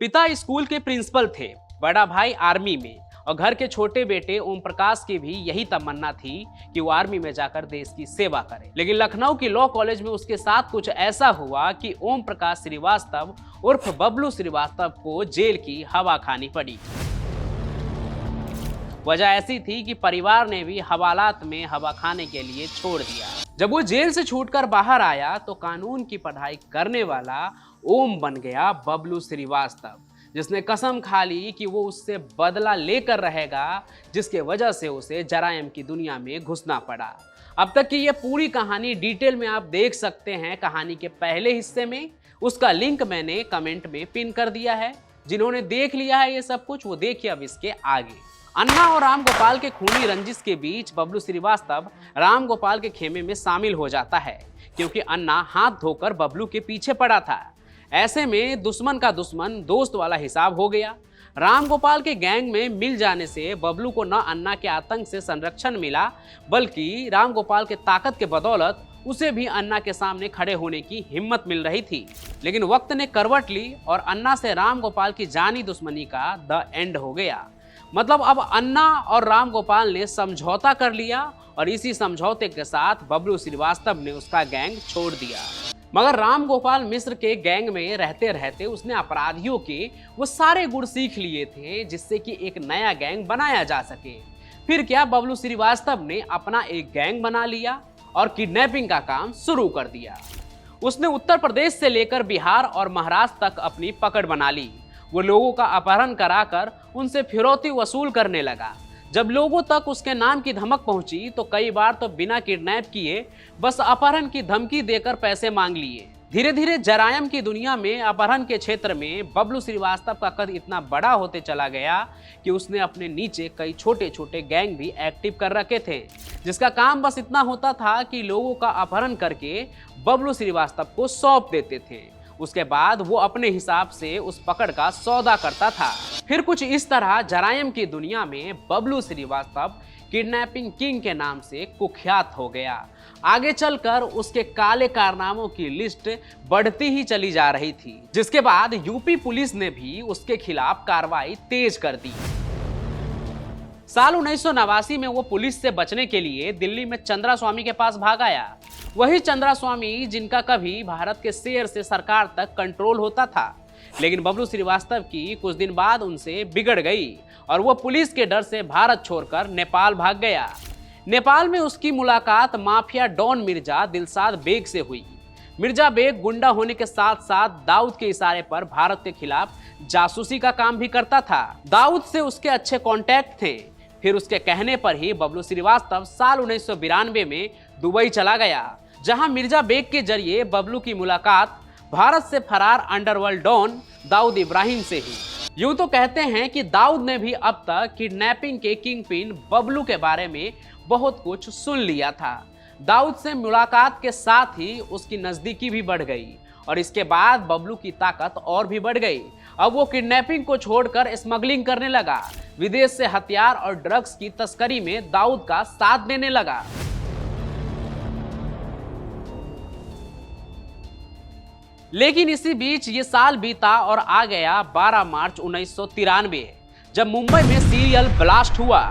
पिता स्कूल के प्रिंसिपल थे, बड़ा भाई आर्मी में और घर के छोटे बेटे ओम प्रकाश की भी यही तमन्ना थी कि वो आर्मी में जाकर देश की सेवा करे। लेकिन लखनऊ की लॉ कॉलेज में उसके साथ कुछ ऐसा हुआ कि ओम प्रकाश श्रीवास्तव उर्फ बबलू श्रीवास्तव को जेल की हवा खानी पड़ी। वजह ऐसी थी कि परिवार ने भी हवालात में हवा खाने के लिए छोड़ दिया। जब वो जेल से छूटकर बाहर आया तो कानून की पढ़ाई करने वाला ओम बन गया बबलू श्रीवास्तव, जिसने कसम खा ली कि वो उससे बदला लेकर रहेगा, जिसके वजह से उसे जराइम की दुनिया में घुसना पड़ा। अब तक की ये पूरी कहानी डिटेल में आप देख सकते हैं कहानी के पहले हिस्से में। उसका लिंक मैंने कमेंट में पिन कर दिया है। जिन्होंने देख लिया है ये सब कुछ, वो देखिए अब इसके आगे। अन्ना और राम गोपाल के खूनी रंजिश के बीच बबलू श्रीवास्तव राम गोपाल के खेमे में शामिल हो जाता है, क्योंकि अन्ना हाथ धोकर बबलू के पीछे पड़ा था। ऐसे में दुश्मन का दुश्मन दोस्त वाला हिसाब हो गया। राम गोपाल के गैंग में मिल जाने से बबलू को न अन्ना के आतंक से संरक्षण मिला, बल्कि राम गोपाल के ताकत के बदौलत उसे भी अन्ना के सामने खड़े होने की हिम्मत मिल रही थी। लेकिन वक्त ने करवट ली और अन्ना से राम गोपाल की जानी दुश्मनी का द एंड हो गया। मतलब अब अन्ना और राम गोपाल ने समझौता कर लिया और इसी समझौते के साथ बबलू श्रीवास्तव ने उसका गैंग छोड़ दिया। मगर राम गोपाल मिस्र के गैंग में रहते रहते उसने अपराधियों के वो सारे गुण सीख लिए थे जिससे कि एक नया गैंग बनाया जा सके। फिर क्या, बबलू श्रीवास्तव ने अपना एक गैंग बना लिया और किडनैपिंग का काम शुरू कर दिया। उसने उत्तर प्रदेश से लेकर बिहार और महाराष्ट्र तक अपनी पकड़ बना ली। वो लोगों का अपहरण कराकर उनसे फिरौती वसूल करने लगा। जब लोगों तक उसके नाम की धमक पहुंची तो कई बार तो बिना किडनैप किए बस अपहरण की धमकी देकर पैसे मांग लिए। धीरे धीरे जरायम की दुनिया में अपहरण के क्षेत्र में बबलू श्रीवास्तव का कद इतना बड़ा होते चला गया कि उसने अपने नीचे कई छोटे छोटे गैंग भी एक्टिव कर रखे थे, जिसका काम बस इतना होता था कि लोगों का अपहरण करके बबलू श्रीवास्तव को सौंप देते थे। उसके बाद वो अपने हिसाब से उस पकड़ का सौदा करता था। फिर कुछ इस तरह जरायम की दुनिया में बबलू श्रीवास्तव किडनैपिंग किंग के नाम से कुख्यात हो गया। आगे चलकर उसके काले कारनामों की लिस्ट बढ़ती ही चली जा रही थी, जिसके बाद यूपी पुलिस ने भी उसके खिलाफ कार्रवाई तेज कर दी। साल 1989 में वो पुलिस से बचने के लिए दिल्ली में चंद्रा स्वामी के पास भाग आया। वही चंद्रा स्वामी जिनका कभी भारत के शेर से सरकार तक कंट्रोल होता था। लेकिन बबलू श्रीवास्तव की कुछ दिन बाद उनसे बिगड़ गई और वो पुलिस के डर से भारत छोड़कर नेपाल भाग गया। नेपाल में उसकी मुलाकात माफिया डॉन मिर्जा दिलशाद बेग से हुई। मिर्जा बेग गुंडा होने के साथ साथ दाऊद के इशारे पर भारत के खिलाफ जासूसी का काम भी करता था। दाऊद से उसके अच्छे कॉन्टैक्ट थे। फिर उसके कहने पर ही बबलू श्रीवास्तव साल 1992 में दुबई चला गया, जहां मिर्जा बेग के जरिए बबलू की मुलाकात भारत से फरार अंडरवर्ल्ड डॉन दाऊद इब्राहिम से ही। यूं तो कहते हैं कि दाऊद ने भी अब तक किडनैपिंग के किंग पिन बबलू के बारे में बहुत कुछ सुन लिया था। दाऊद से मुलाकात के साथ ही उसकी नजदीकी भी बढ़ गई और इसके बाद बबलू की ताकत और भी बढ़ गई। अब वो किडनैपिंग को छोड़कर स्मगलिंग करने लगा। विदेश से हथियार और ड्रग्स की तस्करी में दाऊद का साथ देने लगा। लेकिन इसी बीच ये साल बीता और आ गया 12 मार्च 1993, जब मुंबई में सीरियल ब्लास्ट हुआ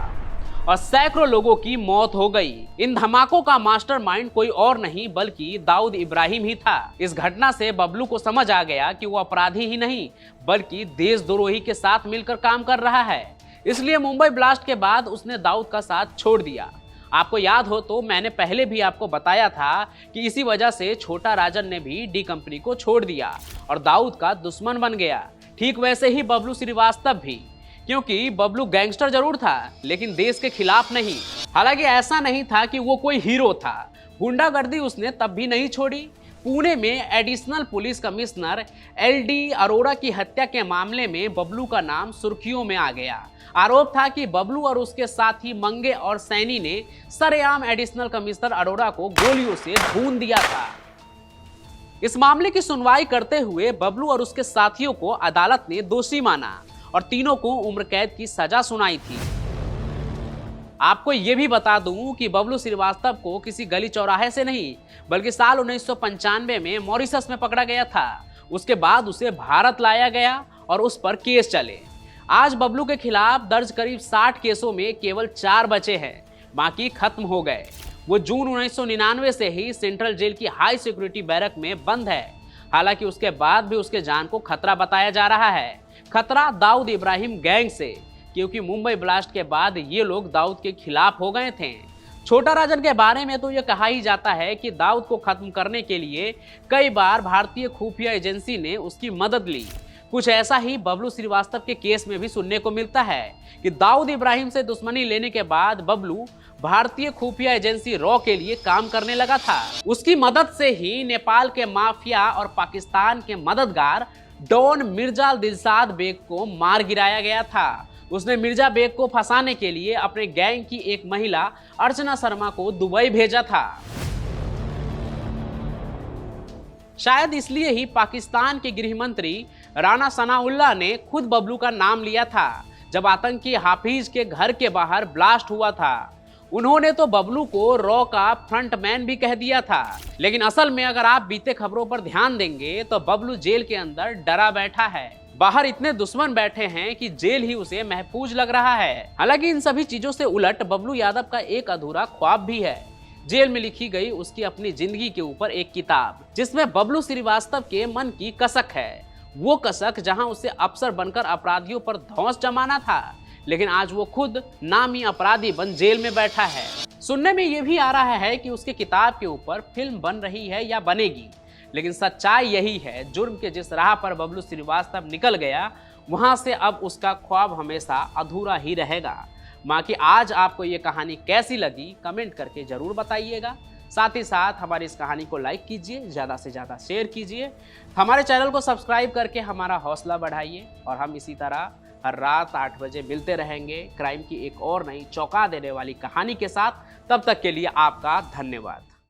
और सैकड़ों लोगों की मौत हो गई। इन धमाकों का मास्टरमाइंड कोई और नहीं बल्कि दाऊद इब्राहिम ही था। इस घटना से बबलू को समझ आ गया कि वो अपराधी ही नहीं बल्कि देशद्रोही के साथ मिलकर काम कर रहा है। इसलिए मुंबई ब्लास्ट के बाद उसने दाऊद का साथ छोड़ दिया। आपको याद हो तो मैंने पहले भी आपको बताया था कि इसी वजह से छोटा राजन ने भी डी कंपनी को छोड़ दिया और दाऊद का दुश्मन बन गया। ठीक वैसे ही बबलू श्रीवास्तव भी, क्योंकि बबलू गैंगस्टर जरूर था लेकिन देश के खिलाफ नहीं। हालांकि ऐसा नहीं था कि वो कोई हीरो था। गुंडागर्दी उसने तब भी नहीं छोड़ी। पुणे में additional police commissioner LD Arora की हत्या के मामले में बबलू का नाम सुर्खियों में आ गया। आरोप था कि बबलू और उसके साथी मंगे और सैनी ने सरेआम एडिशनल कमिश्नर अरोड़ा को गोलियों से भून दिया था। इस मामले की सुनवाई करते हुए बबलू और उसके साथियों को अदालत ने दोषी माना और तीनों को उम्र कैद की सजा सुनाई थी। आपको ये भी बता दूं कि बबलू श्रीवास्तव को किसी गली चौराहे से नहीं बल्कि साल 1995 में मॉरिशस में पकड़ा गया था। उसके बाद उसे भारत लाया गया और उस पर केस चले। आज बबलू के खिलाफ दर्ज करीब 60 केसों में केवल 4 बचे हैं, बाकी खत्म हो गए। वो जून 1999 से ही सेंट्रल जेल की हाई सिक्योरिटी बैरक में बंद है। हालांकि उसके बाद भी उसके जान को खतरा बताया जा रहा है। खतरा दाऊद इब्राहिम गैंग से, क्योंकि मुंबई ब्लास्ट के बाद ये लोग दाऊद के खिलाफ हो गए थे। छोटा राजन के बारे में तो यह कहा ही जाता है कि दाऊद को खत्म करने के लिए कई बार भारतीय खुफिया एजेंसी ने उसकी मदद ली। कुछ ऐसा ही बबलू श्रीवास्तव के केस में भी सुनने को मिलता है कि दाऊद इब्राहिम से दुश्मनी लेने के बाद बबलू भारतीय खुफिया एजेंसी रॉ के लिए काम करने लगा था। उसकी मदद से ही नेपाल के माफिया और पाकिस्तान के मददगार डॉन मिर्जा दिलशाद बेग को मार गिराया गया था। उसने मिर्जा बेग को फंसाने के लिए अपने गैंग की एक महिला अर्चना शर्मा को दुबई भेजा था। शायद इसलिए ही पाकिस्तान के गृह मंत्री राणा सनाउल्लाह ने खुद बबलू का नाम लिया था जब आतंकी हाफिज के घर के बाहर ब्लास्ट हुआ था। उन्होंने तो बबलू को रॉ का फ्रंटमैन भी कह दिया था। लेकिन असल में अगर आप बीते खबरों पर ध्यान देंगे तो बबलू जेल के अंदर डरा बैठा है। बाहर इतने दुश्मन बैठे हैं कि जेल ही उसे महफूज लग रहा है। हालांकि इन सभी चीजों से उलट बबलू यादव का एक अधूरा ख्वाब भी है। जेल में लिखी गई उसकी अपनी जिंदगी के ऊपर एक किताब, जिसमें बबलू श्रीवास्तव के मन की कसक है। वो कसक जहां उसे अफसर बनकर अपराधियों पर धौंस जमाना था, लेकिन आज वो खुद नामी अपराधी बन जेल में बैठा है। सुनने में ये भी आ रहा है कि उसके किताब के ऊपर फिल्म बन रही है या बनेगी, लेकिन सच्चाई यही है, जुर्म के जिस राह पर बबलू श्रीवास्तव निकल गया वहां से अब उसका ख्वाब हमेशा अधूरा ही रहेगा। बाकी आज आपको ये कहानी कैसी लगी कमेंट करके जरूर बताइएगा। साथ ही साथ हमारी इस कहानी को लाइक कीजिए, ज़्यादा से ज़्यादा शेयर कीजिए, हमारे चैनल को सब्सक्राइब करके हमारा हौसला बढ़ाइए। और हम इसी तरह हर रात 8 बजे मिलते रहेंगे क्राइम की एक और नई चौंका देने वाली कहानी के साथ। तब तक के लिए आपका धन्यवाद।